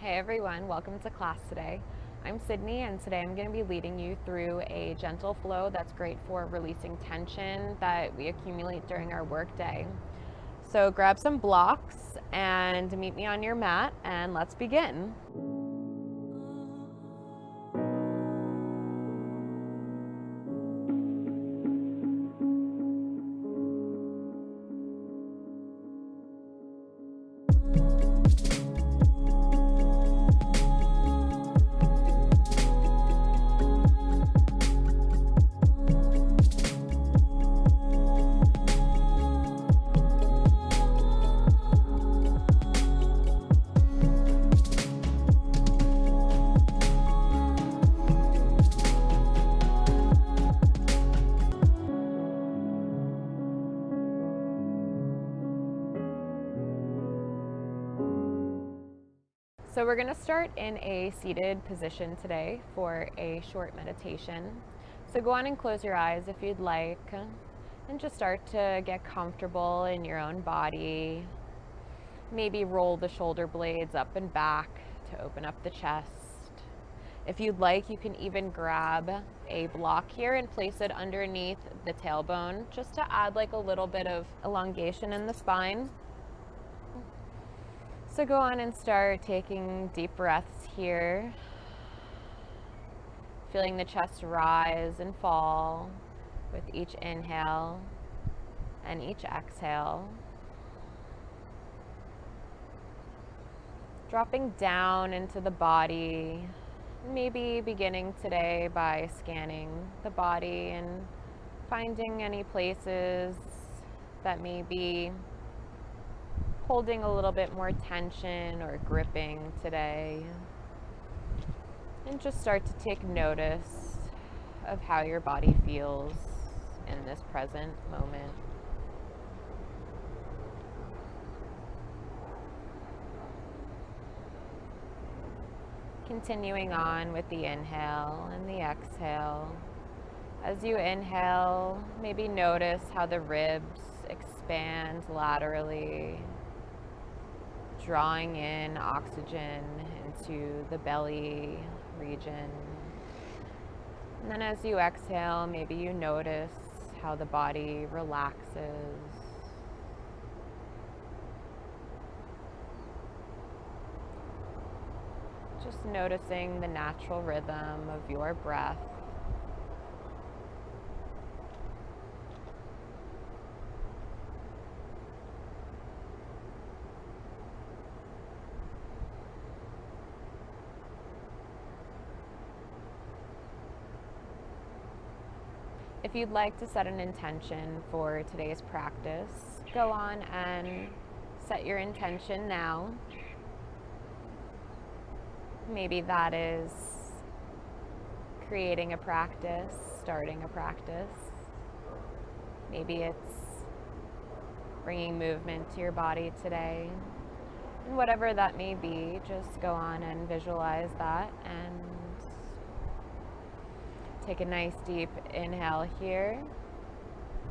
Hey everyone, welcome to class today. I'm Sydney and today I'm going to be leading you through a gentle flow that's great for releasing tension that we accumulate during our workday. So grab some blocks and meet me on your mat and let's begin. So we're going to start in a seated position today for a short meditation. So go on and close your eyes if you'd like, and just start to get comfortable in your own body. Maybe roll the shoulder blades up and back to open up the chest. If you'd like, you can even grab a block here and place it underneath the tailbone just to add like a little bit of elongation in the spine. So go on and start taking deep breaths here, feeling the chest rise and fall with each inhale and each exhale. Dropping down into the body, maybe beginning today by scanning the body and finding any places that may be holding a little bit more tension or gripping today. And just start to take notice of how your body feels in this present moment. Continuing on with the inhale and the exhale. As you inhale, maybe notice how the ribs expand laterally, drawing in oxygen into the belly region. And then as you exhale, maybe you notice how the body relaxes. Just noticing the natural rhythm of your breath. If you'd like to set an intention for today's practice, go on and set your intention now. Maybe that is creating a practice, starting a practice. Maybe it's bringing movement to your body today. And whatever that may be, just go on and visualize that and take a nice deep inhale here.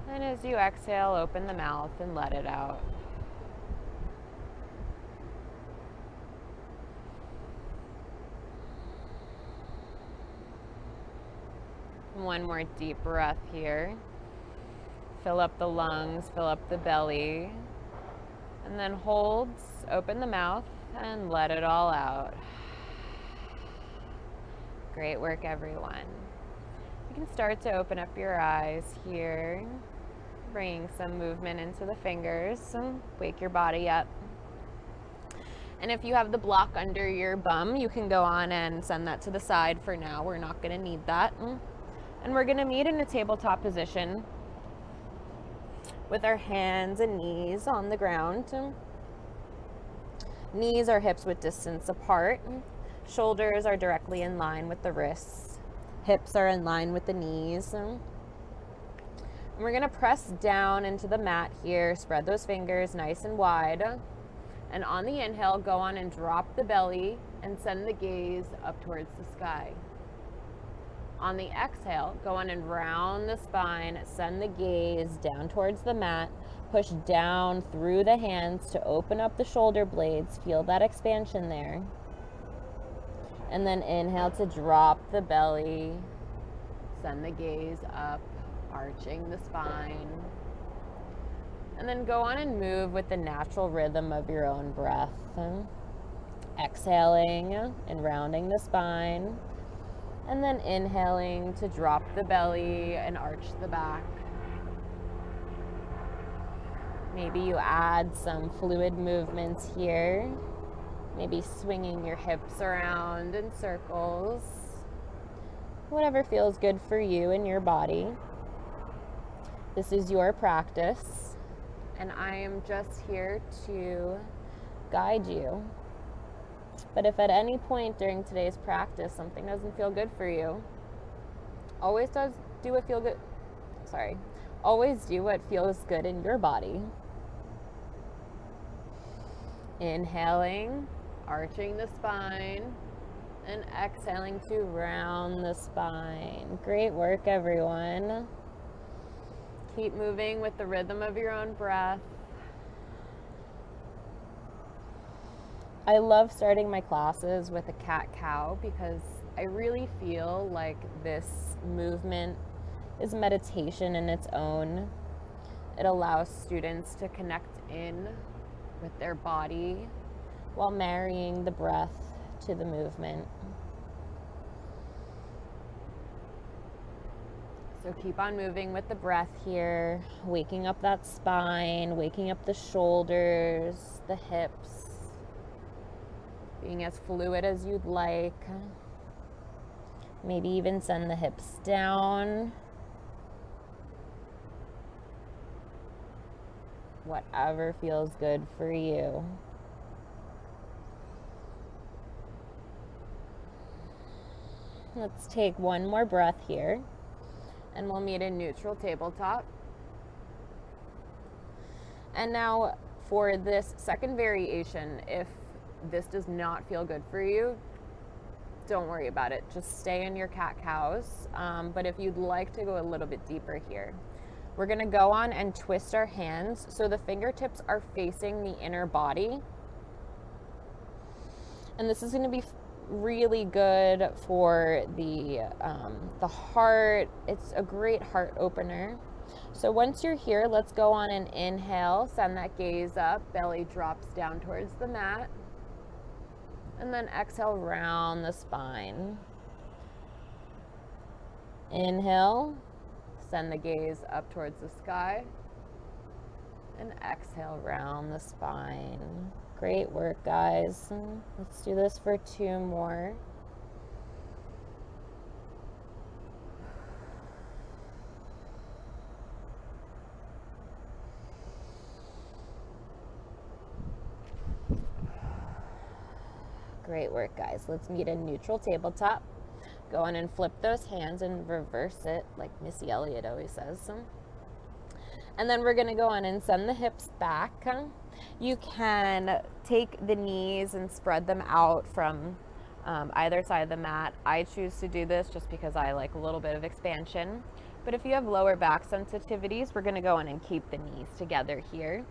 And as you exhale, open the mouth and let it out. One more deep breath here. Fill up the lungs, fill up the belly, and then hold, open the mouth, and let it all out. Great work, everyone. You can start to open up your eyes here, bringing some movement into the fingers, so wake your body up. And if you have the block under your bum, you can go on and send that to the side for now. We're not going to need that. And we're going to meet in a tabletop position with our hands and knees on the ground. Knees are hips width distance apart. Shoulders are directly in line with the wrists. Hips are in line with the knees. And we're going to press down into the mat here. Spread those fingers nice and wide. And on the inhale, go on and drop the belly and send the gaze up towards the sky. On the exhale, go on and round the spine, send the gaze down towards the mat, push down through the hands to open up the shoulder blades, feel that expansion there. And then inhale to drop the belly. Send the gaze up, arching the spine. And then go on and move with the natural rhythm of your own breath. Exhaling and rounding the spine. And then inhaling to drop the belly and arch the back. Maybe you add some fluid movements here. Maybe swinging your hips around in circles. Whatever feels good for you and your body. This is your practice, and I am just here to guide you. But if at any point during today's practice something doesn't feel good for you, always do what feels good in your body. Inhaling, arching the spine, and exhaling to round the spine. Great work, everyone. Keep moving with the rhythm of your own breath. I love starting my classes with a cat-cow because I really feel like this movement is meditation in its own. It allows students to connect in with their body while marrying the breath to the movement. So keep on moving with the breath here, waking up that spine, waking up the shoulders, the hips, being as fluid as you'd like. Maybe even send the hips down. Whatever feels good for you. Let's take one more breath here, and we'll meet in neutral tabletop. And now for this second variation, if this does not feel good for you, don't worry about it. Just stay in your cat-cows. But if you'd like to go a little bit deeper here, we're gonna go on and twist our hands so the fingertips are facing the inner body. And this is gonna be really good for the heart. It's a great heart opener. So once you're here, let's go on and inhale, send that gaze up, belly drops down towards the mat. And then exhale, round the spine. Inhale, send the gaze up towards the sky. And exhale, round the spine. Great work, guys. Let's do this for 2 more. Great work, guys. Let's meet in neutral tabletop. Go on and flip those hands and reverse it like Missy Elliott always says. And then we're gonna go on and send the hips back. You can take the knees and spread them out from either side of the mat. I choose to do this just because I like a little bit of expansion. But if you have lower back sensitivities, we're gonna go on and keep the knees together here.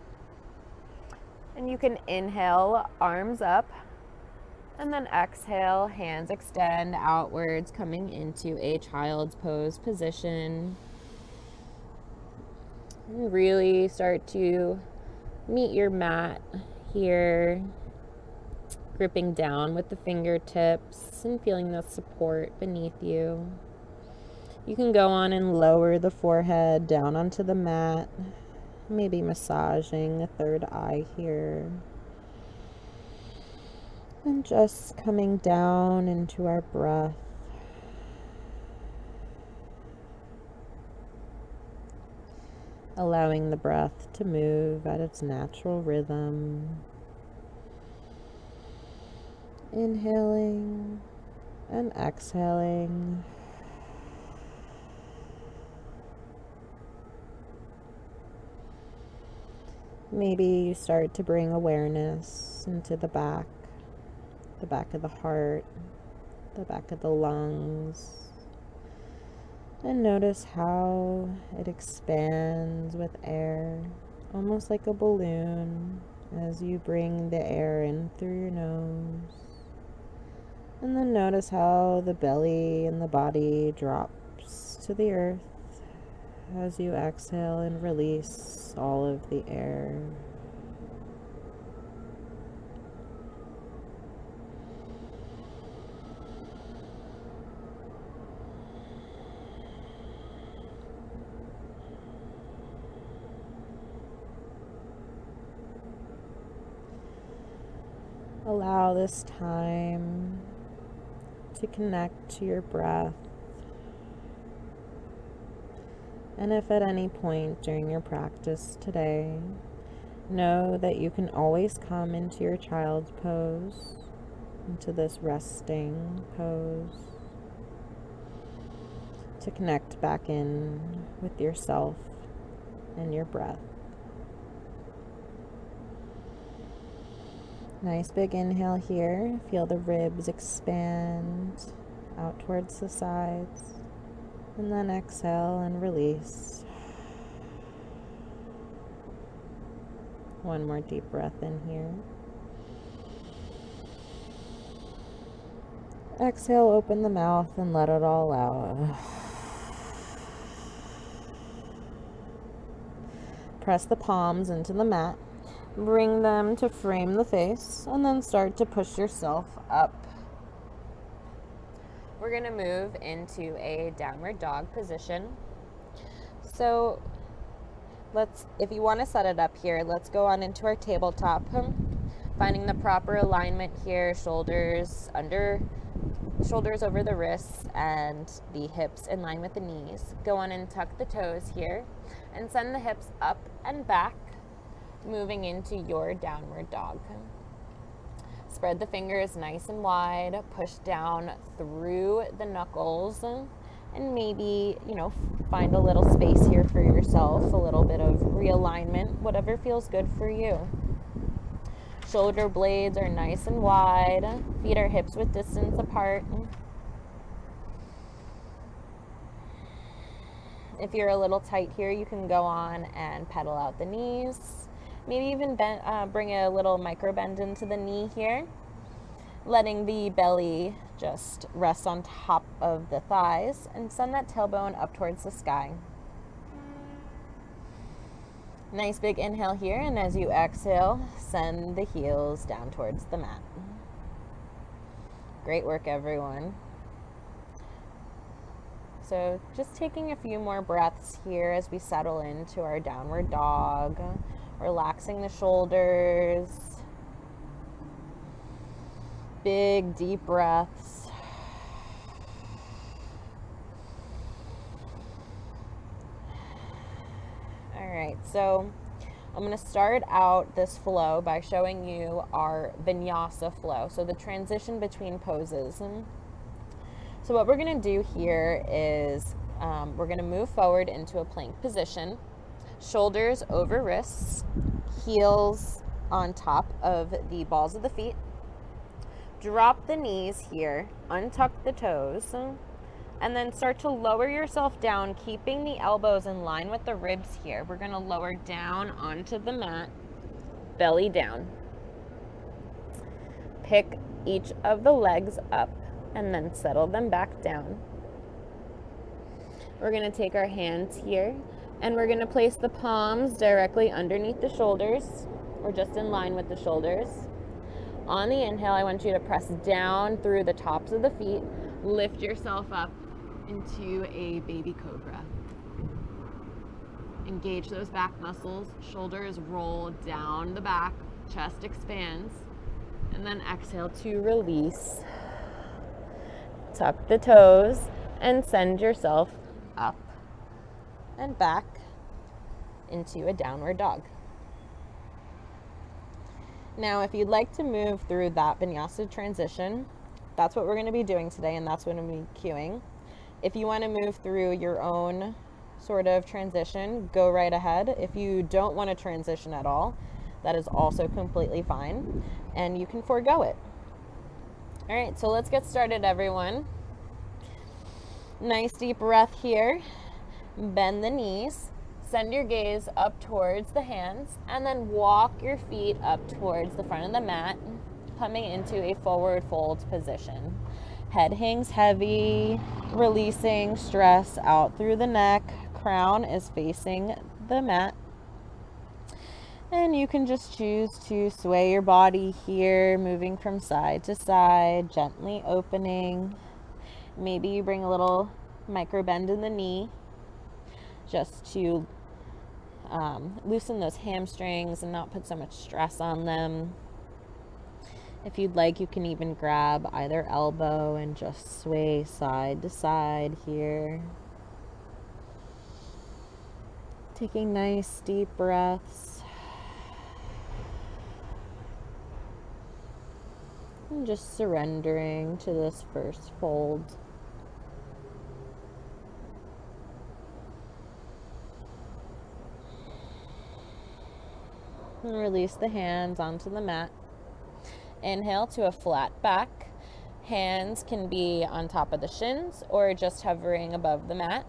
And you can inhale, arms up, and then exhale, hands extend outwards, coming into a child's pose position. And really start to meet your mat here, gripping down with the fingertips and feeling the support beneath you. You can go on and lower the forehead down onto the mat, maybe massaging the third eye here. And just coming down into our breath. Allowing the breath to move at its natural rhythm. Inhaling and exhaling. Maybe you start to bring awareness into the back of the heart, the back of the lungs, and notice how it expands with air, almost like a balloon, as you bring the air in through your nose And then notice how the belly and the body drops to the earth as you exhale and release all of the air. Allow this time to connect to your breath. And if at any point during your practice today, know that you can always come into your child's pose, into this resting pose, to connect back in with yourself and your breath. Nice big inhale here. Feel the ribs expand out towards the sides. And then exhale and release. One more deep breath in here. Exhale, open the mouth and let it all out. Press the palms into the mat. Bring them to frame the face, and then start to push yourself up. We're going to move into a downward dog position. So if you want to set it up here, let's go on into our tabletop. Finding the proper alignment here, shoulders over the wrists and the hips in line with the knees. Go on and tuck the toes here and send the hips up and back, moving into your downward dog. Spread the fingers nice and wide, push down through the knuckles, and maybe, find a little space here for yourself, a little bit of realignment, whatever feels good for you. Shoulder blades are nice and wide, feet are hips width distance apart. If you're a little tight here, you can go on and pedal out the knees. Maybe even bring a little micro bend into the knee here, letting the belly just rest on top of the thighs and send that tailbone up towards the sky. Nice big inhale here, and as you exhale, send the heels down towards the mat. Great work, everyone. So just taking a few more breaths here as we settle into our downward dog. Relaxing the shoulders. Big, deep breaths. All right, so I'm going to start out this flow by showing you our Vinyasa flow, so the transition between poses. So what we're going to do here is we're going to move forward into a plank position. Shoulders over wrists, heels on top of the balls of the feet. Drop the knees here, untuck the toes, and then start to lower yourself down, keeping the elbows in line with the ribs here. We're going to lower down onto the mat, belly down. Pick each of the legs up and then settle them back down. We're going to take our hands here and we're going to place the palms directly underneath the shoulders, or just in line with the shoulders. On the inhale, I want you to press down through the tops of the feet. Lift yourself up into a baby cobra. Engage those back muscles. Shoulders roll down the back. Chest expands. And then exhale to release. Tuck the toes and send yourself up and back into a downward dog. Now, if you'd like to move through that Vinyasa transition, that's what we're going to be doing today, and that's what I'm going to be cueing. If you want to move through your own sort of transition, go right ahead. If you don't want to transition at all, that is also completely fine, and you can forego it. All right, so let's get started, everyone. Nice deep breath here. Bend the knees. Send your gaze up towards the hands, and then walk your feet up towards the front of the mat. coming into a forward fold position. Head hangs heavy, releasing stress out through the neck. Crown is facing the mat. And you can just choose to sway your body here, moving from side to side, gently opening. Maybe you bring a little micro bend in the knee just to loosen those hamstrings and not put so much stress on them. If you'd like, you can even grab either elbow and just sway side to side here. Taking nice deep breaths. And just surrendering to this first fold. And release the hands onto the mat. Inhale to a flat back. Hands can be on top of the shins or just hovering above the mat.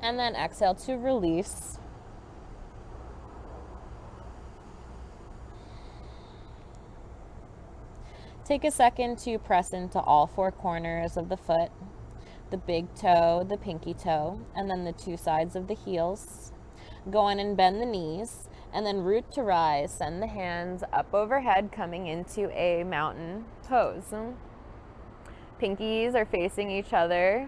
And then exhale to release. Take a second to press into all four corners of the foot, the big toe, the pinky toe, and then the two sides of the heels. Go on and bend the knees. And then root to rise, send the hands up overhead, coming into a mountain pose. Pinkies are facing each other.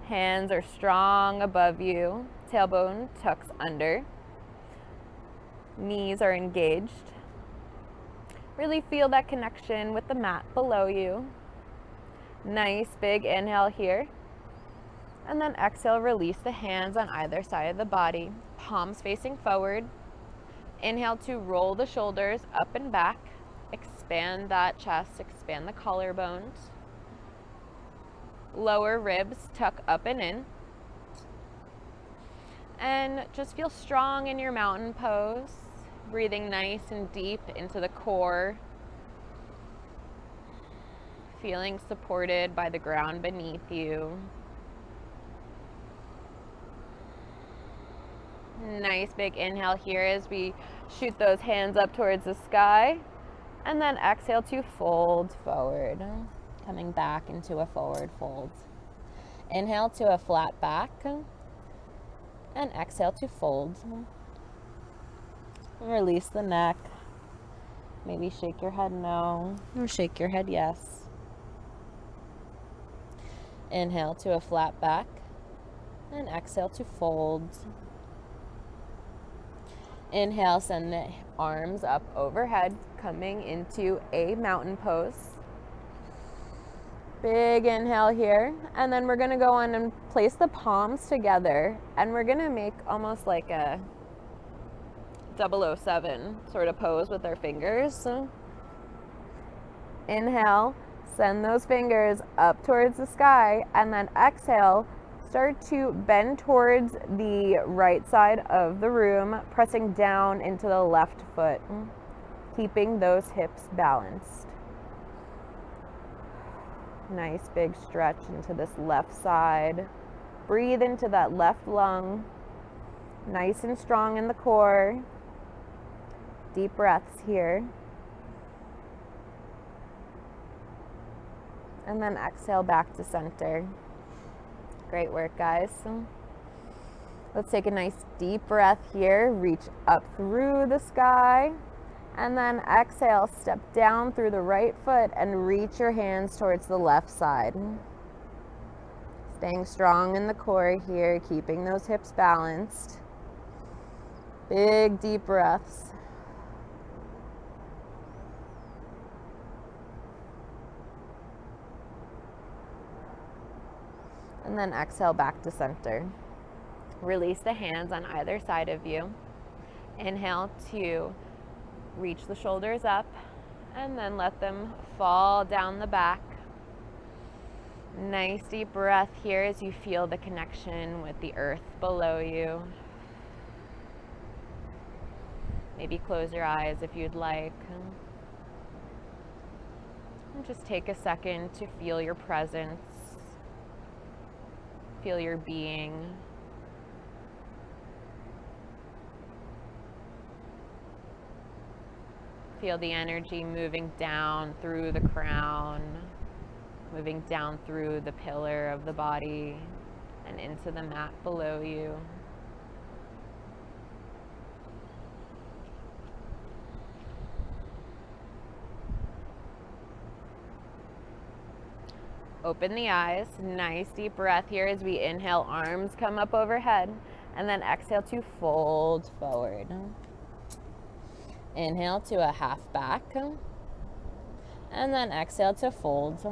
Hands are strong above you. Tailbone tucks under. Knees are engaged. Really feel that connection with the mat below you. Nice big inhale here. And then exhale, release the hands on either side of the body. Palms facing forward. Inhale to roll the shoulders up and back. Expand that chest, expand the collarbones. Lower ribs tuck up and in. And just feel strong in your mountain pose. Breathing nice and deep into the core. Feeling supported by the ground beneath you. Nice big inhale here as we shoot those hands up towards the sky. And then exhale to fold forward, coming back into a forward fold. Inhale to a flat back and exhale to fold. Release the neck. Maybe shake your head no or shake your head yes. Inhale to a flat back and exhale to fold. Inhale, send the arms up overhead, coming into a mountain pose. Big inhale here, and then we're gonna go on and place the palms together, and we're gonna make almost like a 007 sort of pose with our fingers. So inhale, send those fingers up towards the sky, and then exhale, start to bend towards the right side of the room, pressing down into the left foot, keeping those hips balanced. Nice big stretch into this left side. Breathe into that left lung. Nice and strong in the core. Deep breaths here. And then exhale back to center. Great work, guys. Let's take a nice deep breath here. Reach up through the sky. And then exhale, step down through the right foot and reach your hands towards the left side. Staying strong in the core here, keeping those hips balanced. Big deep breaths. And then exhale back to center. Release the hands on either side of you. Inhale to reach the shoulders up and then let them fall down the back. Nice deep breath here as you feel the connection with the earth below you. Maybe close your eyes if you'd like. And just take a second to feel your presence. Feel your being. Feel the energy moving down through the crown, moving down through the pillar of the body and into the mat below you. Open the eyes. Nice deep breath here as we inhale, arms come up overhead, and then exhale to fold forward. Inhale to a half back, and then exhale to fold.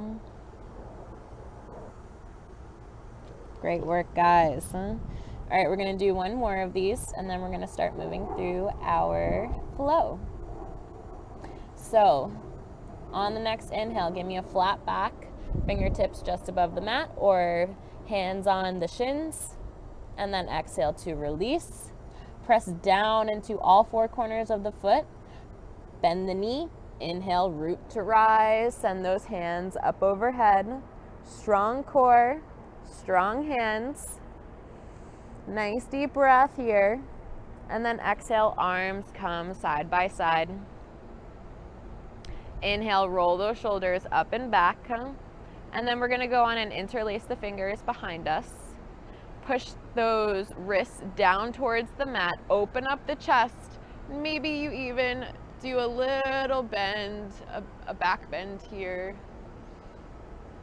Great work, guys. All right, we're going to do one more of these, and then we're going to start moving through our flow. So, on the next inhale, give me a flat back, fingertips just above the mat or hands on the shins, and then exhale to release. Press down into all four corners of the foot. Bend the knee. Inhale, root to rise. Send those hands up overhead. Strong core, strong hands. Nice deep breath here. And then exhale, arms come side by side. Inhale, roll those shoulders up and back. And then we're going to go on and interlace the fingers behind us. Push those wrists down towards the mat. Open up the chest. Maybe you even do a little bend, a back bend here.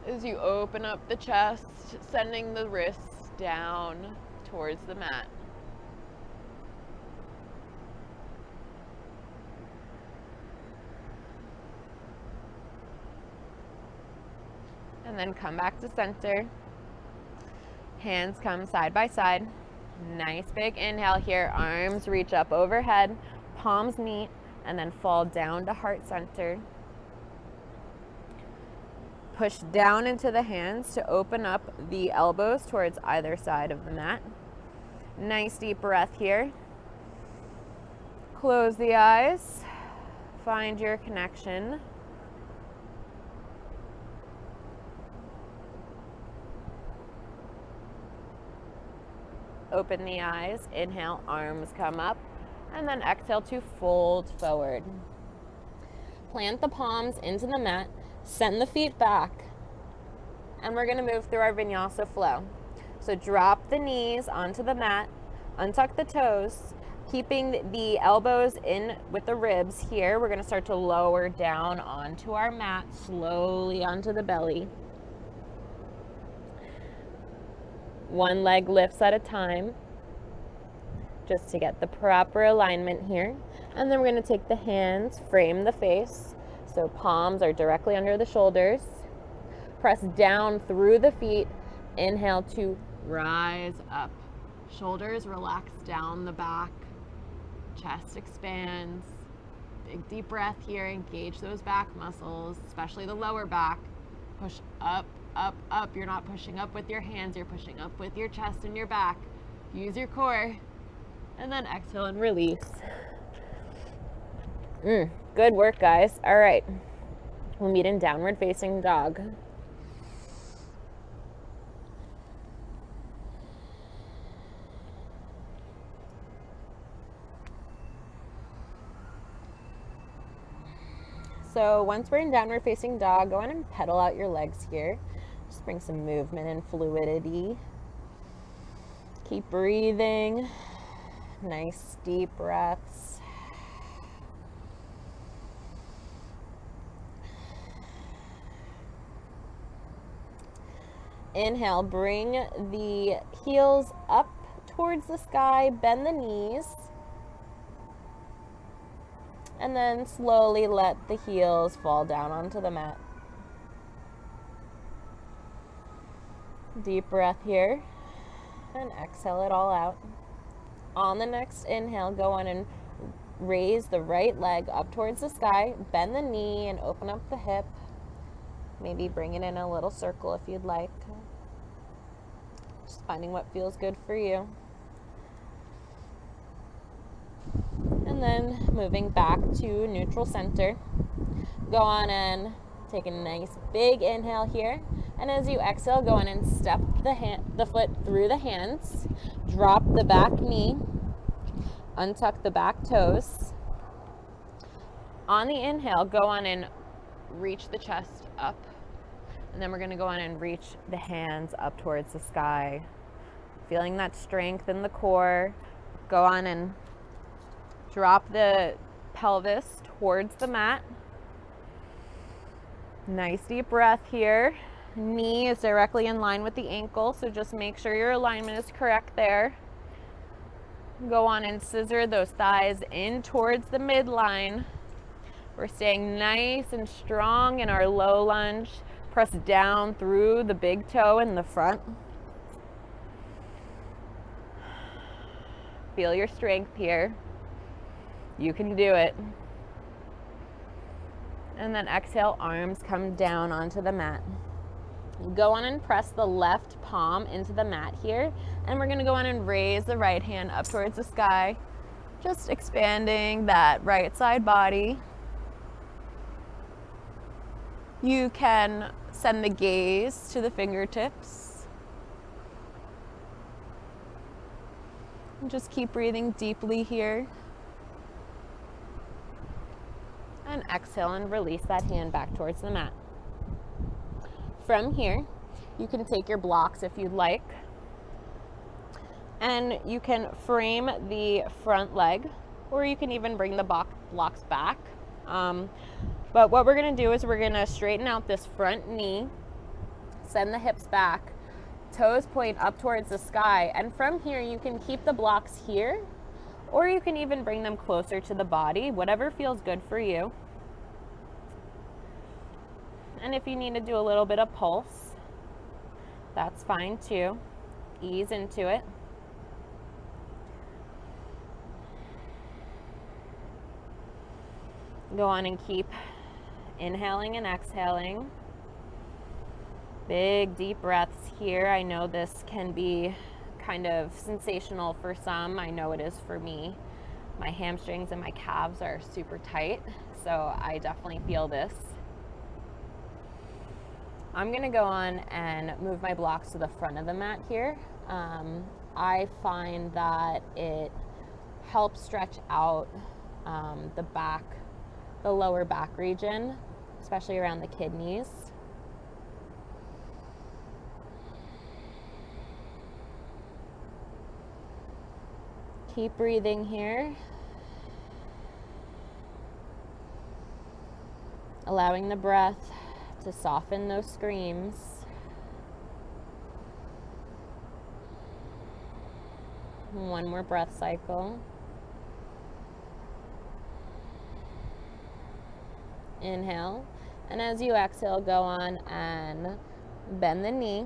As you open up the chest, sending the wrists down towards the mat. And then come back to center. Hands come side by side. Nice big inhale here. Arms reach up overhead. Palms meet and then fall down to heart center. Push down into the hands to open up the elbows towards either side of the mat. Nice deep breath here. Close the eyes. Find your connection. Open the eyes, inhale, arms come up, and then exhale to fold forward. Plant the palms into the mat, send the feet back, and we're gonna move through our Vinyasa Flow. So drop the knees onto the mat, untuck the toes, keeping the elbows in with the ribs here. We're gonna start to lower down onto our mat, slowly onto the belly. One leg lifts at a time, just to get the proper alignment here. And then we're going to take the hands, frame the face, so palms are directly under the shoulders. Press down through the feet. Inhale to rise up. Shoulders relax down the back. Chest expands. Big deep breath here. Engage those back muscles, especially the lower back. Push up, up, up. You're not pushing up with your hands, you're pushing up with your chest and your back. Use your core. And then exhale and release. Good work, guys. All right. We'll meet in downward facing dog. So once we're in downward facing dog, go on and pedal out your legs here. Just bring some movement and fluidity. Keep breathing. Nice deep breaths. Inhale, bring the heels up towards the sky, bend the knees. And then slowly let the heels fall down onto the mat. Deep breath here. And exhale it all out. On the next inhale, go on and raise the right leg up towards the sky. Bend the knee and open up the hip. Maybe bring it in a little circle if you'd like. Just finding what feels good for you. And then moving back to neutral center. Go on and take a nice big inhale here. And as you exhale, go on and step the foot through the hands. Drop the back knee. Untuck the back toes. On the inhale, go on and reach the chest up. And then we're going to go on and reach the hands up towards the sky. Feeling that strength in the core. Go on and drop the pelvis towards the mat. Nice deep breath here. Knee is directly in line with the ankle, so just make sure your alignment is correct there. Go on and scissor those thighs in towards the midline. We're staying nice and strong in our low lunge. Press down through the big toe in the front. Feel your strength here. You can do it. And then exhale, arms come down onto the mat. Go on and press the left palm into the mat here. And we're going to go on and raise the right hand up towards the sky. Just expanding that right side body. You can send the gaze to the fingertips. And just keep breathing deeply here. And exhale and release that hand back towards the mat. From here, you can take your blocks if you'd like. And you can frame the front leg, or you can even bring the blocks back. But what we're going to do is we're going to straighten out this front knee, send the hips back, toes point up towards the sky. And from here, you can keep the blocks here, or you can even bring them closer to the body, whatever feels good for you. And if you need to do a little bit of pulse, that's fine too. Ease into it. Go on and keep inhaling and exhaling. Big deep breaths here. I know this can be kind of sensational for some. I know it is for me. My hamstrings and my calves are super tight, so I definitely feel this. I'm going to go on and move my blocks to the front of the mat here. I find that it helps stretch out the back, the lower back region, especially around the kidneys. Keep breathing here. Allowing the breath to soften those screams. One more breath cycle. Inhale, and as you exhale, go on and bend the knee.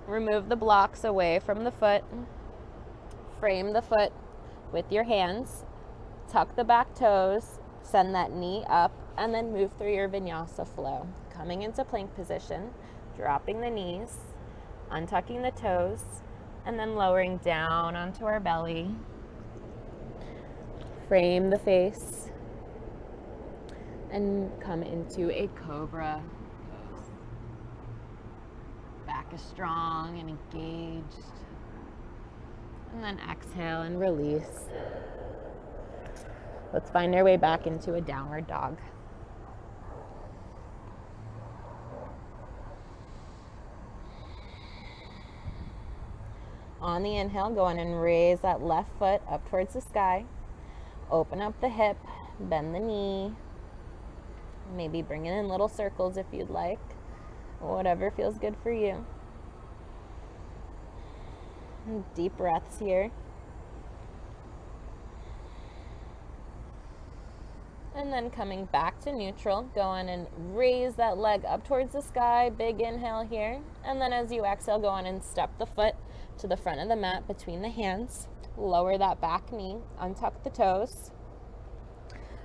Remove the blocks away from the foot. Frame the foot with your hands. Tuck the back toes. Send that knee up, and then move through your Vinyasa Flow. Coming into plank position, dropping the knees, untucking the toes, and then lowering down onto our belly. Frame the face, and come into a cobra pose. Back is strong and engaged. And then exhale and release. Let's find our way back into a downward dog. On the inhale, go on and raise that left foot up towards the sky. Open up the hip, bend the knee. Maybe bring it in little circles if you'd like. Whatever feels good for you. Deep breaths here. And then coming back to neutral, go on and raise that leg up towards the sky. Big inhale here. And then as you exhale, go on and step the foot to the front of the mat between the hands. Lower that back knee, untuck the toes.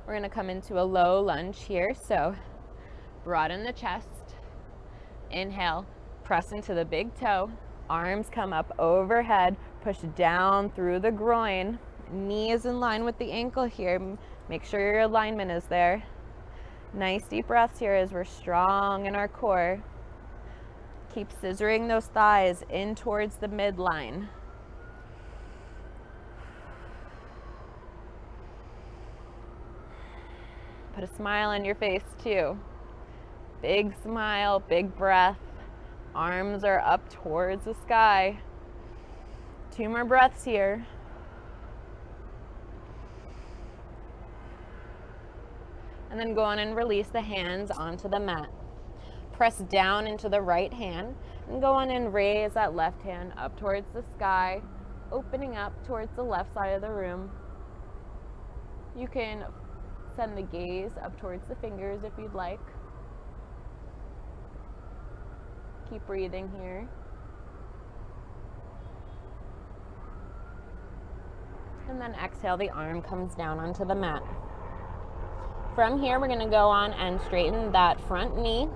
We're going to come into a low lunge here. So broaden the chest. Inhale, press into the big toe. Arms come up overhead. Push down through the groin. Knee is in line with the ankle here. Make sure your alignment is there. Nice deep breaths here as we're strong in our core. Keep scissoring those thighs in towards the midline. Put a smile on your face too. Big smile, big breath. Arms are up towards the sky. 2 more breaths here. And then go on and release the hands onto the mat. Press down into the right hand and go on and raise that left hand up towards the sky, opening up towards the left side of the room. You can send the gaze up towards the fingers if you'd like. Keep breathing here. And then exhale, the arm comes down onto the mat. From here, we're going to go on and straighten that front knee.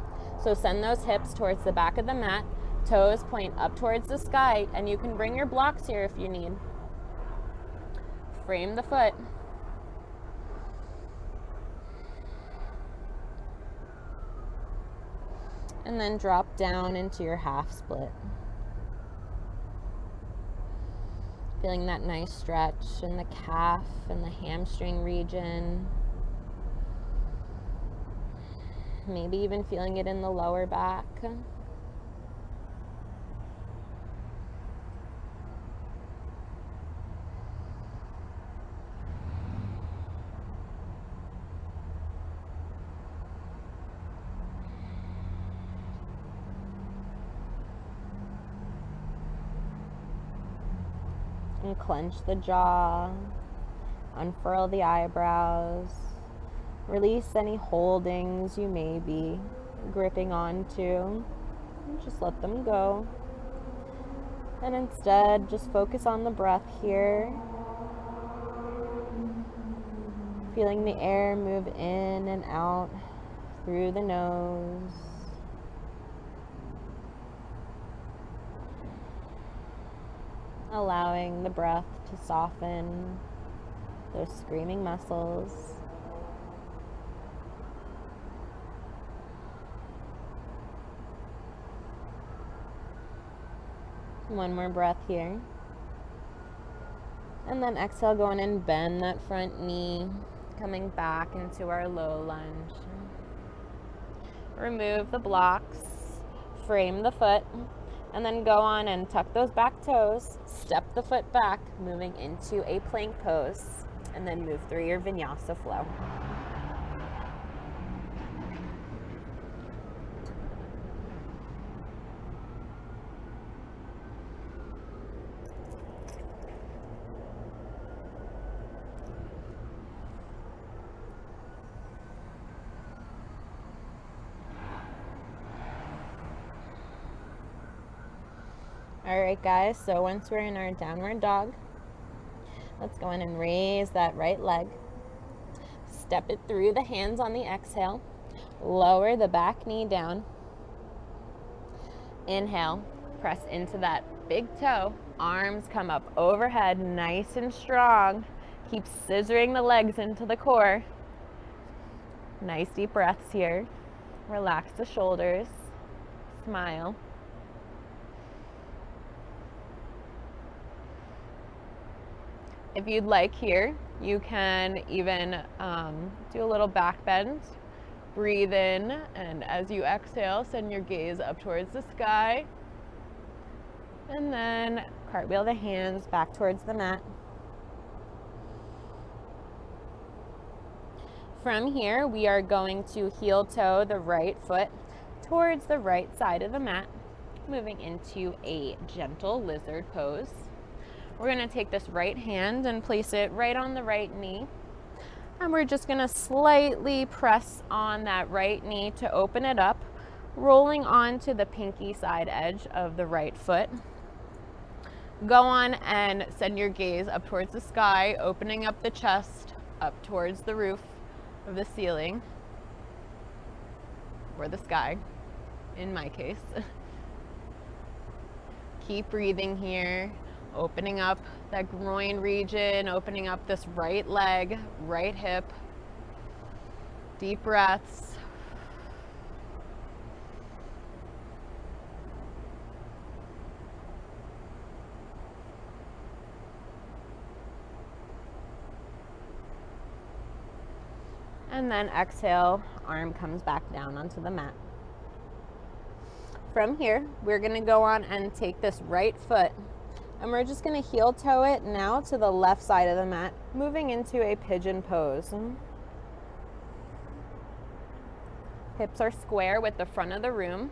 So send those hips towards the back of the mat. Toes point up towards the sky, and you can bring your blocks here if you need. Frame the foot. And then drop down into your half split. Feeling that nice stretch in the calf and the hamstring region. Maybe even feeling it in the lower back. And clench the jaw, unfurl the eyebrows, release any holdings you may be gripping onto, and just let them go. And instead, just focus on the breath here, feeling the air move in and out through the nose. Allowing the breath to soften those screaming muscles. One more breath here. And then exhale, go on and bend that front knee, coming back into our low lunge. Remove the blocks, frame the foot, and then go on and tuck those back toes, step the foot back, moving into a plank pose, and then move through your Vinyasa Flow. Alright guys, so once we're in our downward dog, let's go in and raise that right leg. Step it through the hands on the exhale. Lower the back knee down. Inhale, press into that big toe. Arms come up overhead, nice and strong. Keep scissoring the legs into the core. Nice deep breaths here. Relax the shoulders. Smile. If you'd like here, you can even do a little back bend. Breathe in, and as you exhale, send your gaze up towards the sky. And then cartwheel the hands back towards the mat. From here, we are going to heel toe the right foot towards the right side of the mat, moving into a gentle lizard pose. We're going to take this right hand and place it right on the right knee. And we're just going to slightly press on that right knee to open it up, rolling onto the pinky side edge of the right foot. Go on and send your gaze up towards the sky, opening up the chest up towards the roof of the ceiling, or the sky, in my case. Keep breathing here. Opening up that groin region, opening up this right leg, right hip. Deep breaths. And then exhale, arm comes back down onto the mat. From here, we're going to go on and take this right foot, and we're just going to heel toe it now to the left side of the mat, moving into a pigeon pose. Hips are square with the front of the room.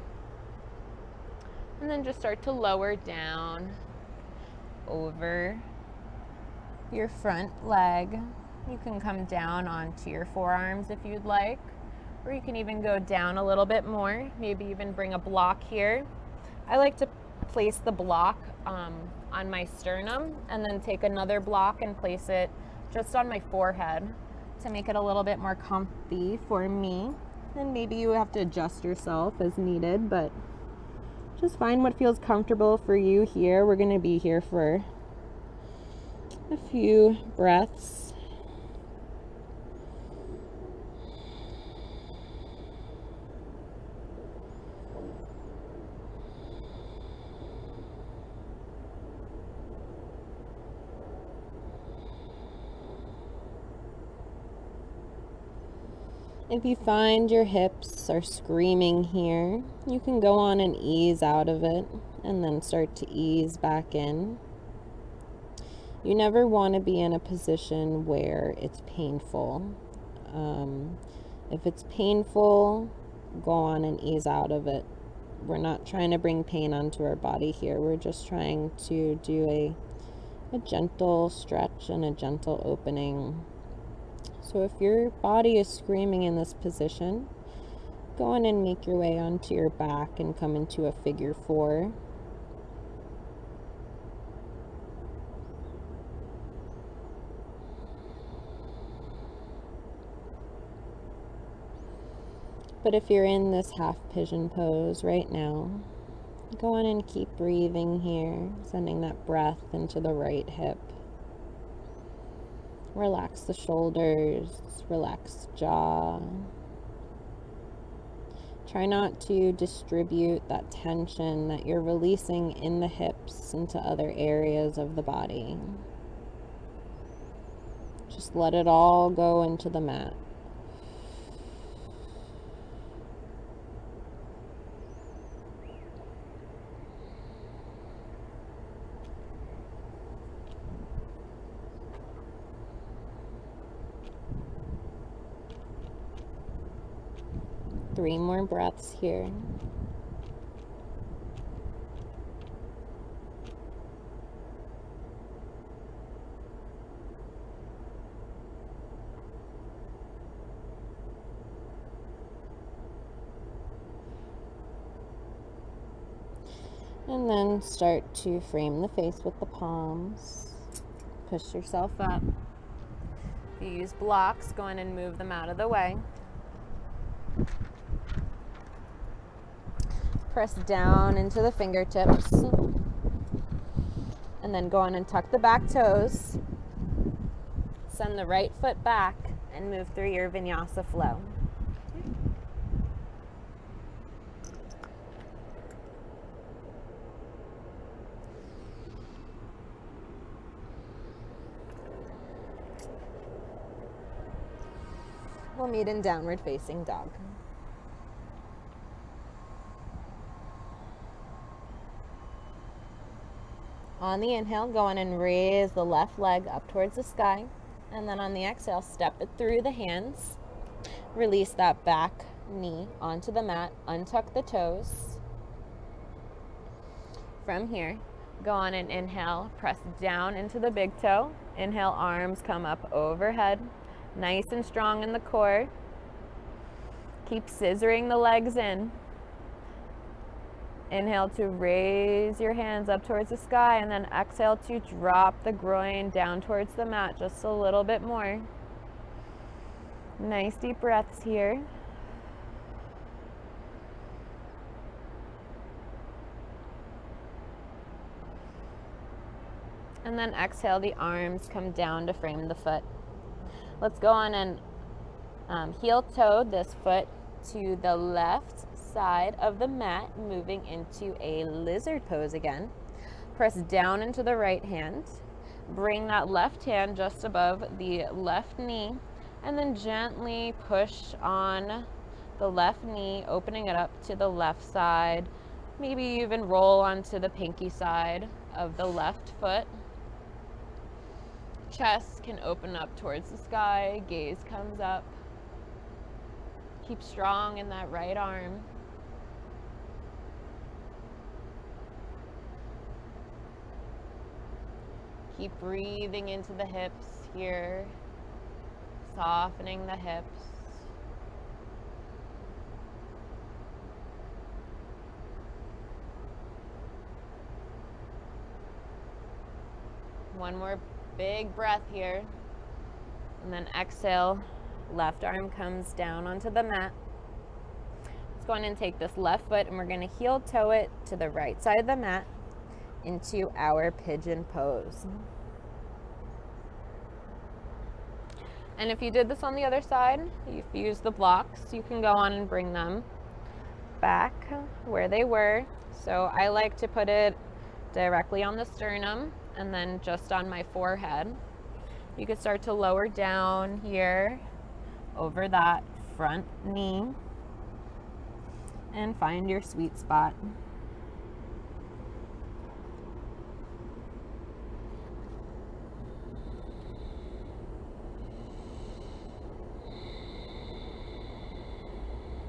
And then just start to lower down over your front leg. You can come down onto your forearms if you'd like, or you can even go down a little bit more, maybe even bring a block here. I like to place the block on my sternum and then take another block and place it just on my forehead to make it a little bit more comfy for me. And maybe you have to adjust yourself as needed, but just find what feels comfortable for you here. We're going to be here for a few breaths. If you find your hips are screaming here, you can go on and ease out of it and then start to ease back in. You never want to be in a position where it's painful. If it's painful, go on and ease out of it. We're not trying to bring pain onto our body here. We're just trying to do a gentle stretch and a gentle opening. So if your body is screaming in this position, go on and make your way onto your back and come into a figure 4. But if you're in this half pigeon pose right now, go on and keep breathing here, sending that breath into the right hip. Relax the shoulders, relax the jaw. Try not to distribute that tension that you're releasing in the hips into other areas of the body. Just let it all go into the mat. Three more breaths here. And then start to frame the face with the palms. Push yourself up. If you use blocks, go in and move them out of the way. Press down into the fingertips. And then go on and tuck the back toes. Send the right foot back and move through your Vinyasa Flow. We'll meet in downward facing dog. On the inhale, go on and raise the left leg up towards the sky. And then on the exhale, step it through the hands. Release that back knee onto the mat. Untuck the toes. From here, go on and inhale. Press down into the big toe. Inhale, arms come up overhead. Nice and strong in the core. Keep scissoring the legs in. Inhale to raise your hands up towards the sky, and then exhale to drop the groin down towards the mat just a little bit more. Nice deep breaths here. And then exhale, the arms come down to frame the foot. Let's go on and heel toe this foot to the left side of the mat, moving into a lizard pose again. Press down into the right hand. Bring that left hand just above the left knee. And then gently push on the left knee, opening it up to the left side. Maybe even roll onto the pinky side of the left foot. Chest can open up towards the sky, gaze comes up. Keep strong in that right arm. Keep breathing into the hips here, softening the hips. One more big breath here. And then exhale, left arm comes down onto the mat. Let's go ahead and take this left foot and we're going to heel toe it to the right side of the mat into our pigeon pose. And if you did this on the other side, if you use the blocks, you can go on and bring them back where they were. So I like to put it directly on the sternum and then just on my forehead. You could start to lower down here over that front knee and find your sweet spot.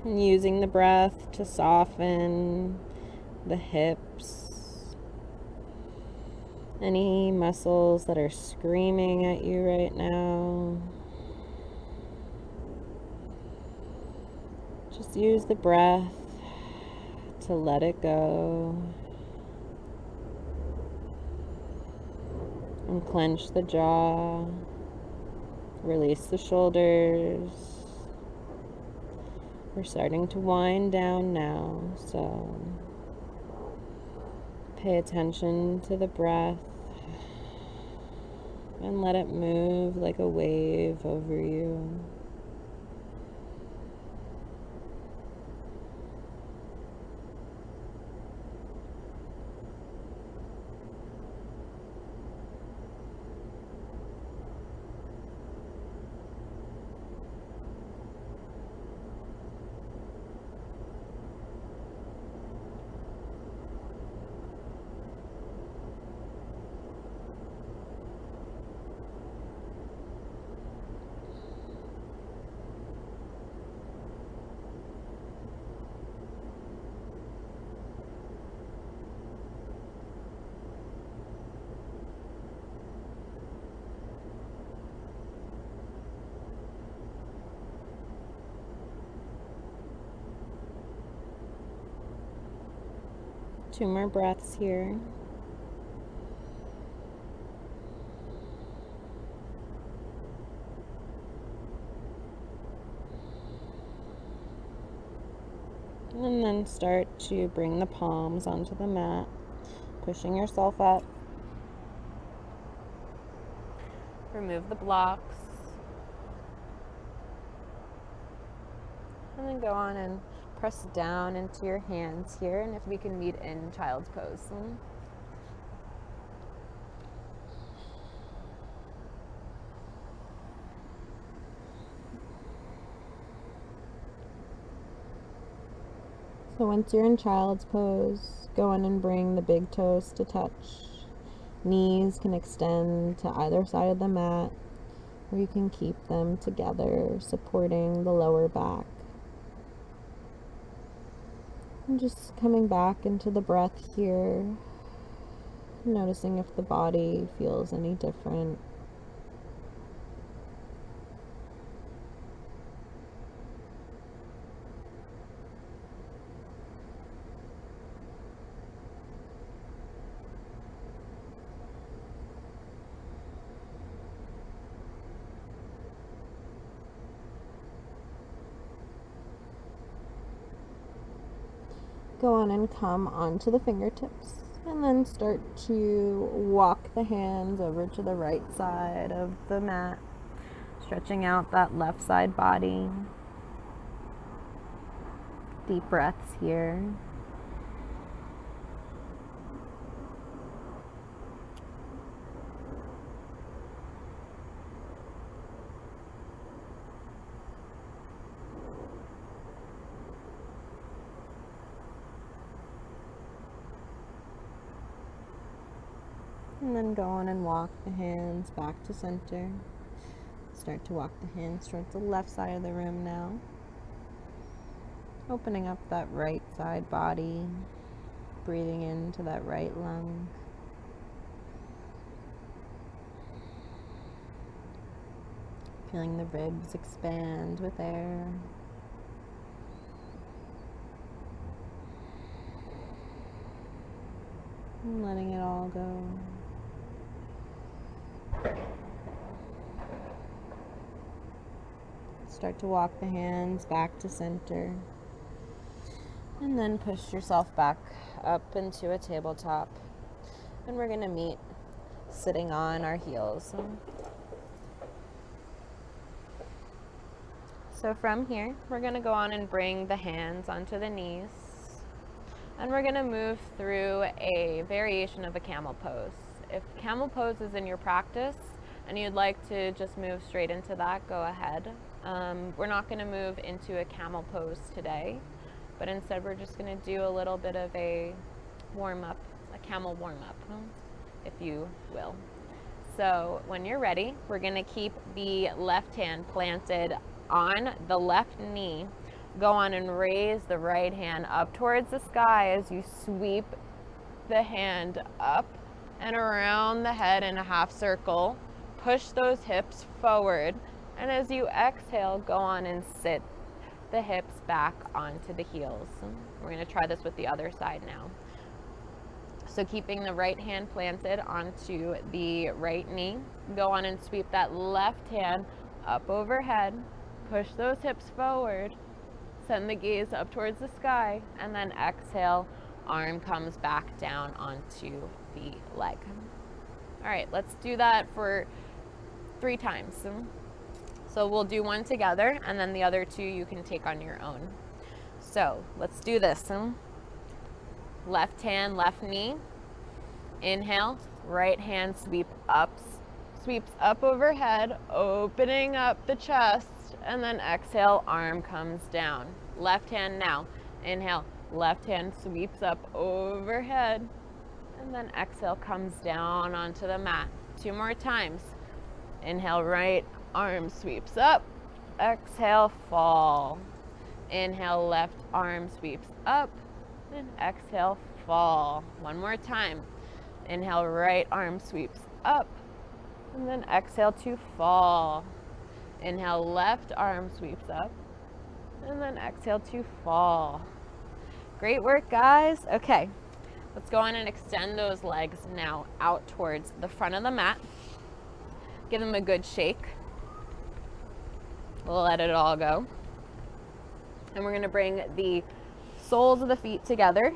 And using the breath to soften the hips. Any muscles that are screaming at you right now. Just use the breath to let it go. And clench the jaw. Release the shoulders. We're starting to wind down now, so pay attention to the breath and let it move like a wave over you. Two more breaths here. And then start to bring the palms onto the mat, pushing yourself up. Remove the blocks. And then go on and press down into your hands here, and if we can meet in child's pose. So once you're in child's pose, go on and bring the big toes to touch. Knees can extend to either side of the mat, or you can keep them together, supporting the lower back. And just coming back into the breath here, noticing if the body feels any different. Go on and come onto the fingertips, and then start to walk the hands over to the right side of the mat, stretching out that left side body. Deep breaths here. And then go on and walk the hands back to center. Start to walk the hands towards the left side of the room now. Opening up that right side body. Breathing into that right lung. Feeling the ribs expand with air. And letting it all go. Start to walk the hands back to center. And then push yourself back up into a tabletop. And we're going to meet sitting on our heels. So from here, we're going to go on and bring the hands onto the knees. And we're going to move through a variation of a camel pose. If camel pose is in your practice and you'd like to just move straight into that, go ahead. We're not going to move into a camel pose today, but instead we're just going to do a little bit of a warm-up, a camel warm-up, if you will. So when you're ready, we're going to keep the left hand planted on the left knee. Go on and raise the right hand up towards the sky as you sweep the hand up and around the head in a half circle. Push those hips forward, and as you exhale, go on and sit the hips back onto the heels. We're going to try this with the other side now. So keeping the right hand planted onto the right knee, go on and sweep that left hand up overhead. Push those hips forward. Send the gaze up towards the sky, and then exhale, arm comes back down onto the leg. All right, let's do that for 3 times. So we'll do one together, and then the other 2 you can take on your own. So let's do this. Left hand, left knee. Inhale, right hand sweeps up overhead, opening up the chest, and then exhale, arm comes down. Left hand now. Inhale, left hand sweeps up overhead, and then exhale, comes down onto the mat. 2 more times. Inhale, right arm sweeps up. Exhale, fall. Inhale, left arm sweeps up, and exhale, fall. 1 more time. Inhale, right arm sweeps up, and then exhale to fall. Inhale, left arm sweeps up, and then exhale to fall. Great work, guys. Okay, let's go on and extend those legs now out towards the front of the mat. Give them a good shake. Let it all go. And we're going to bring the soles of the feet together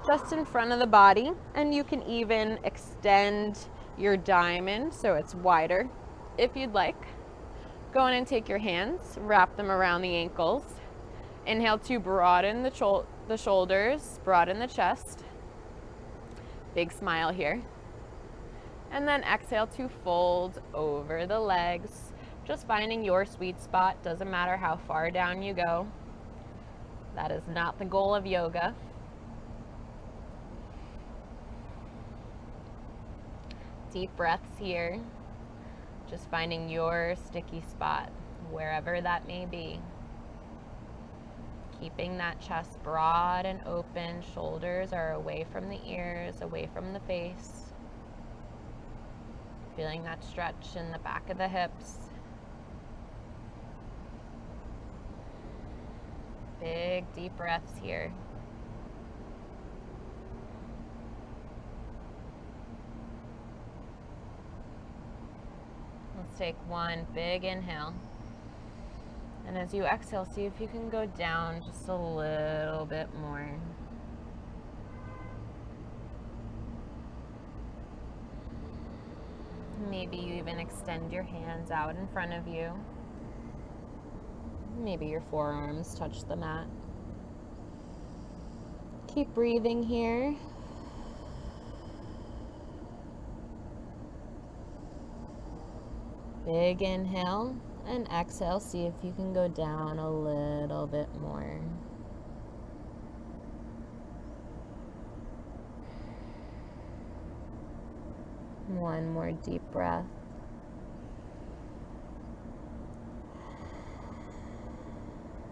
just in front of the body, and you can even extend your diamond so it's wider if you'd like. Go on and take your hands, wrap them around the ankles. Inhale to broaden the shoulders, broaden the chest. Big smile here. And then exhale to fold over the legs. Just finding your sweet spot. Doesn't matter how far down you go. That is not the goal of yoga. Deep breaths here. Just finding your sticky spot, wherever that may be. Keeping that chest broad and open. Shoulders are away from the ears, away from the face. Feeling that stretch in the back of the hips. Big, deep breaths here. Let's take one big inhale. And as you exhale, see if you can go down just a little bit more. Maybe you even extend your hands out in front of you. Maybe your forearms touch the mat. Keep breathing here. Big inhale, and exhale. See if you can go down a little bit more. One more deep breath.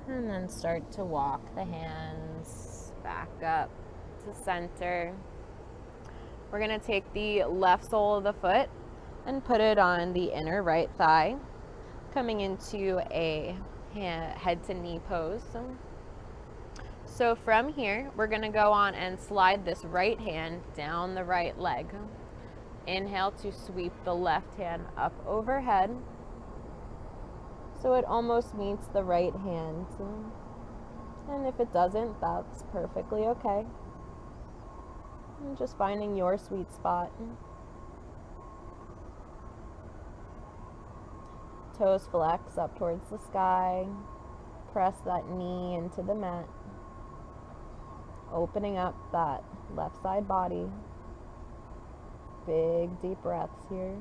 And then start to walk the hands back up to center. We're going to take the left sole of the foot and put it on the inner right thigh, coming into a head to knee pose. So from here, we're going to go on and slide this right hand down the right leg. Inhale to sweep the left hand up overhead, so it almost meets the right hand. And if it doesn't, that's perfectly okay. And just finding your sweet spot. Toes flex up towards the sky. Press that knee into the mat. Opening up that left side body. Big deep breaths here.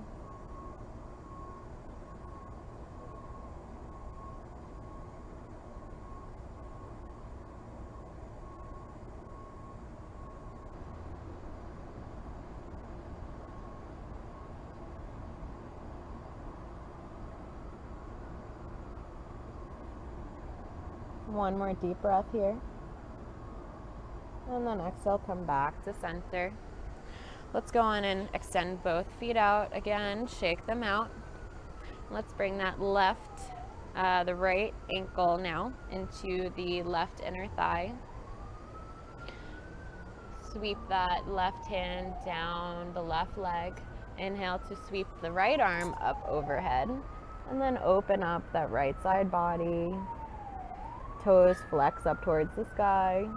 One more deep breath here. And then exhale, come back to center. Let's go on and extend both feet out again, shake them out. Let's bring that the right ankle now into the left inner thigh. Sweep that left hand down the left leg. Inhale to sweep the right arm up overhead. And then open up that right side body. Toes flex up towards the sky.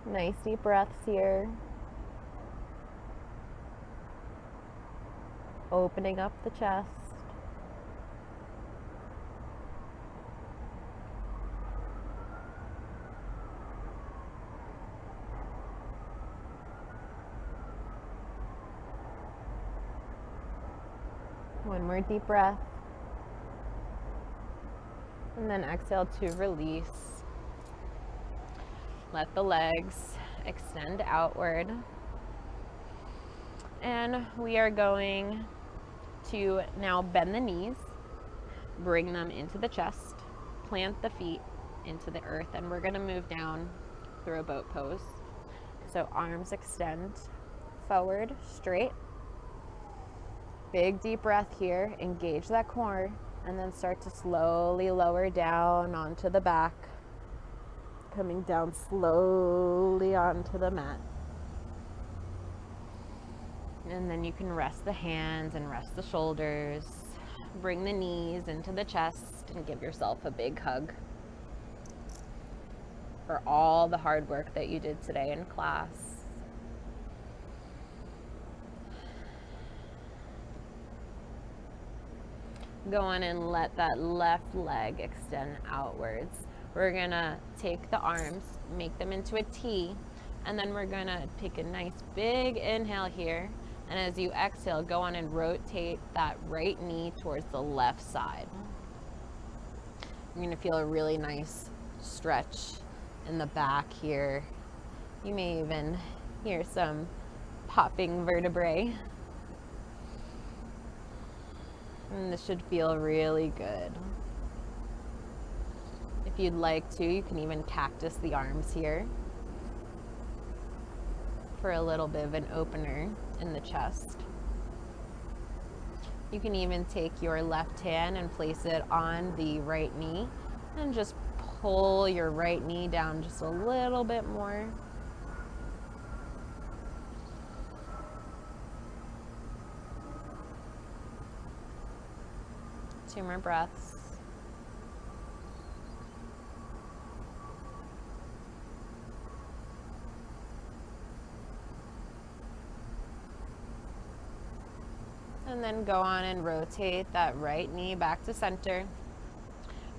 Nice deep breaths here. Opening up the chest. One more deep breath. And then exhale to release. Let the legs extend outward. And we are going to now bend the knees, bring them into the chest, plant the feet into the earth, and we're going to move down through a boat pose. So arms extend forward, straight. Big deep breath here, engage that core, and then start to slowly lower down onto the back, coming down slowly onto the mat. And then you can rest the hands and rest the shoulders. Bring the knees into the chest and give yourself a big hug for all the hard work that you did today in class. Go on and let that left leg extend outwards. We're gonna take the arms, make them into a T, and then we're gonna take a nice big inhale here. And as you exhale, go on and rotate that right knee towards the left side. You're gonna feel a really nice stretch in the back here. You may even hear some popping vertebrae. And this should feel really good. If you'd like to, you can even cactus the arms here for a little bit of an opener in the chest. You can even take your left hand and place it on the right knee and just pull your right knee down just a little bit more. Two more breaths. And then go on and rotate that right knee back to center.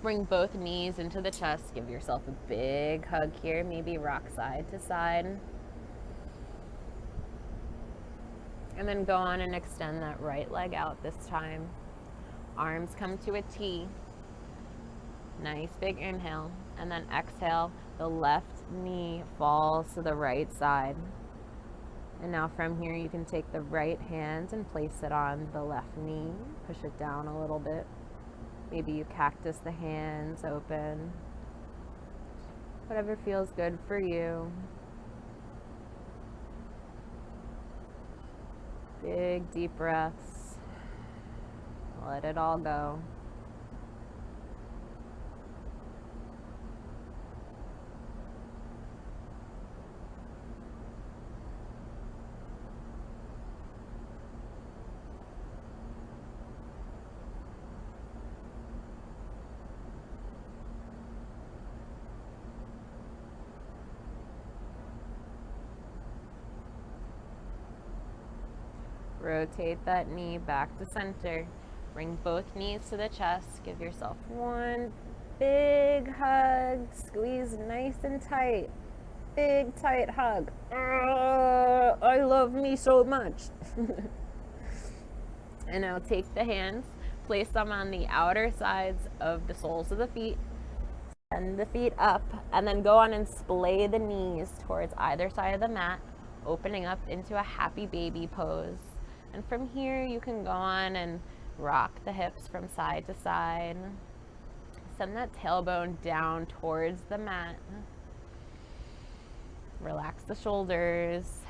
Bring both knees into the chest. Give yourself a big hug here. Maybe rock side to side. And then go on and extend that right leg out this time. Arms come to a T. Nice big inhale. And then exhale. The left knee falls to the right side. And now from here, you can take the right hand and place it on the left knee. Push it down a little bit. Maybe you cactus the hands open. Whatever feels good for you. Big, deep breaths. Let it all go. Rotate that knee back to center. Bring both knees to the chest. Give yourself one big hug. Squeeze nice and tight. Big tight hug. I love me so much. And now take the hands, place them on the outer sides of the soles of the feet. Send the feet up, and then go on and splay the knees towards either side of the mat, opening up into a happy baby pose. And from here, you can go on and rock the hips from side to side. Send that tailbone down towards the mat. Relax the shoulders,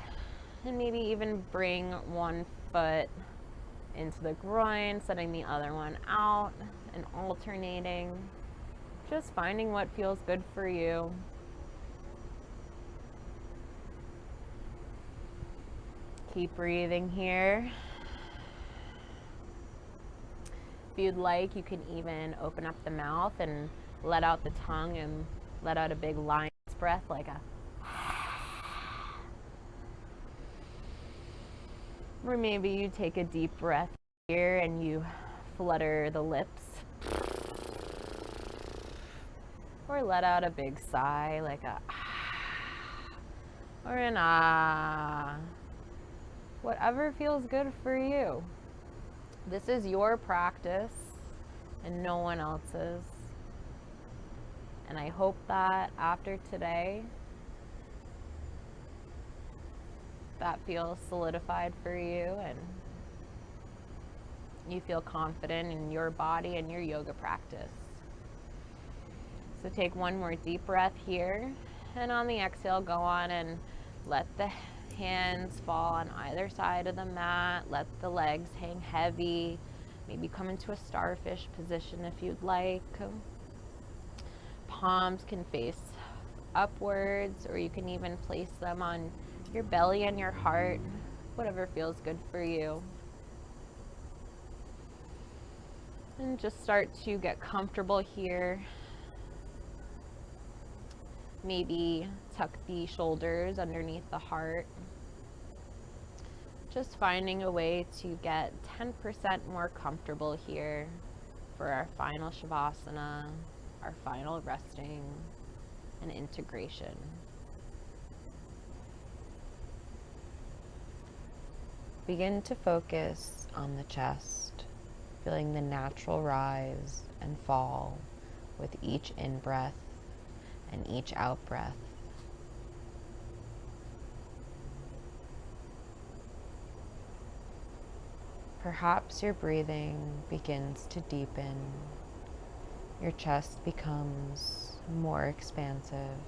and maybe even bring one foot into the groin, setting the other one out, and alternating. Just finding what feels good for you. Keep breathing here. If you'd like, you can even open up the mouth and let out the tongue and let out a big lion's breath, like a or maybe you take a deep breath here and you flutter the lips. Or let out a big sigh, like a or an ah. Whatever feels good for you. This is your practice and no one else's. And I hope that after today, that feels solidified for you and you feel confident in your body and your yoga practice. So take one more deep breath here, and on the exhale, go on and let the hands fall on either side of the mat. Let the legs hang heavy. Maybe come into a starfish position if you'd like. Palms can face upwards, or you can even place them on your belly and your heart, whatever feels good for you. And just start to get comfortable here. Maybe tuck the shoulders underneath the heart. Just finding a way to get 10% more comfortable here for our final Shavasana, our final resting and integration. Begin to focus on the chest, feeling the natural rise and fall with each in-breath and each out-breath. Perhaps your breathing begins to deepen. Your chest becomes more expansive.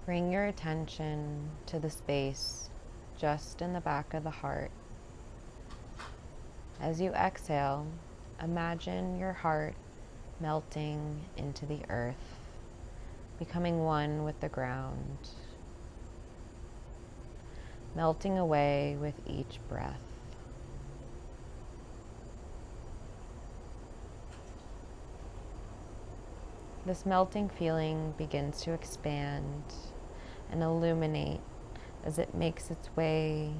Bring your attention to the space just in the back of the heart. As you exhale, imagine your heart melting into the earth, becoming one with the ground, melting away with each breath. This melting feeling begins to expand and illuminate as it makes its way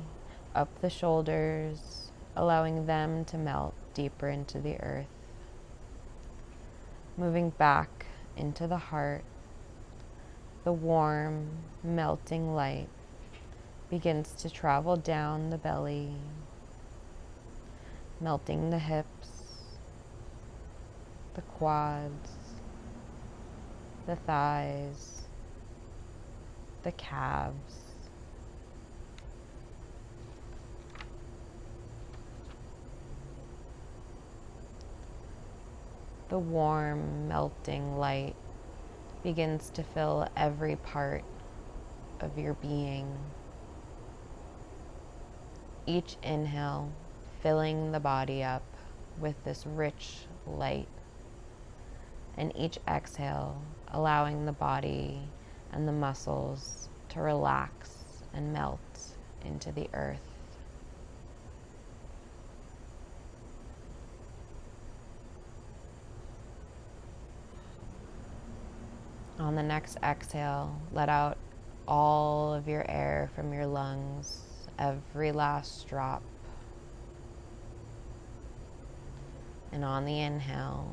up the shoulders, allowing them to melt deeper into the earth. Moving back into the heart, the warm, melting light begins to travel down the belly, melting the hips, the quads, the thighs, the calves, the warm, melting light begins to fill every part of your being. Each inhale filling the body up with this rich light, and each exhale allowing the body and the muscles to relax and melt into the earth. On the next exhale, let out all of your air from your lungs, every last drop. And on the inhale,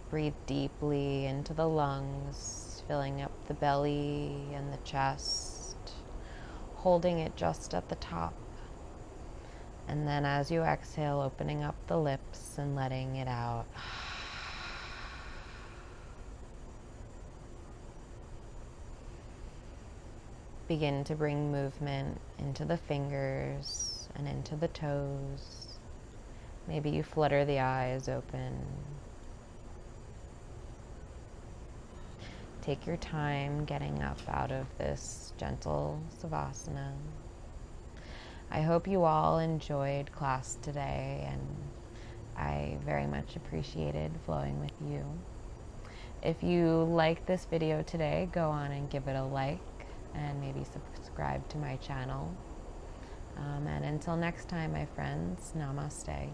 breathe deeply into the lungs, filling up the belly and the chest, holding it just at the top. And then as you exhale, opening up the lips and letting it out. Begin to bring movement into the fingers and into the toes. Maybe you flutter the eyes open. Take your time getting up out of this gentle Shavasana. I hope you all enjoyed class today, and I very much appreciated flowing with you. If you liked this video today, go on and give it a like and maybe subscribe to my channel. And until next time, my friends, namaste.